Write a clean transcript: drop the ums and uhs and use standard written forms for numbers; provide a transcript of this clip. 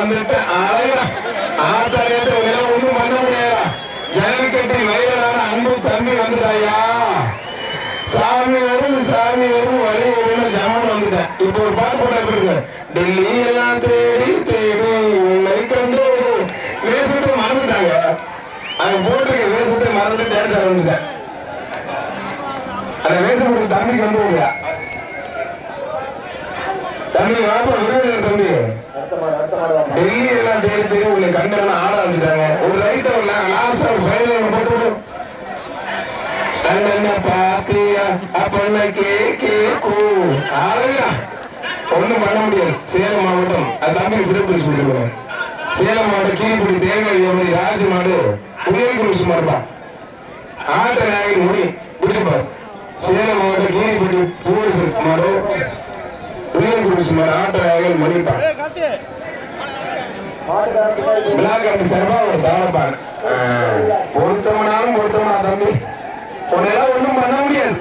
வந்துட்டு அழகா ஆத்தாரியத்தை ஒண்ணும் பண்ண முடியாதா. ஜல்லிக்கட்டு வயலான அன்பு தம்பி வந்துட்டாயா. சாமி வரும் சாமி வரும் வழி வரும் ஜமன் வந்துட்டேன். இப்போ ஒரு பாட்டு போட்டு டெல்லி எல்லாம் தேடி தேடி உன்னை கண்டு வேசத்தை மறந்துட்டாங்க. அங்க போட்டிருக்க வேசத்தை மறந்து டேரக்டர் வந்துட்டேன். அந்த வேசப்பட்டு தம்பிக்கு வந்து விடுறா. தம்பி வாப்பா விருது தம்பி. டெல்லி எல்லாம் தேடி தேடி உன்னை கண்டெல்லாம் ஆட வந்துட்டாங்க. ஒரு ரைட் லாஸ்ட் ஃபைனல் போட்டு விடு. பாத்தியா அப்ப கேக்கு ஒண்ணும் பண்ண முடியாது. சேலம் மாவட்டம் அது தமிழ் சிறப்பு சொல்லிடுவோம். சேலம் மாவட்டம் கீழ்படி தேங்காய் வியாபாரி ராஜ மாடு உதயகுரு சுமார்பா ஆட்ட நாயகன் மொழி பிடிச்சுப்பார். சேலம் மாவட்டம் கீழ்படி பூரி மாடு உதயகுரு சுமார் ஆட்ட நாயகன் மொழிப்பா விழாக்காட்டு சார்பா ஒரு தாளப்பான். பொருத்தவனாலும் பொருத்தவனா தம்பி உன்னெல்லாம் ஒண்ணும் பண்ண முடியாது.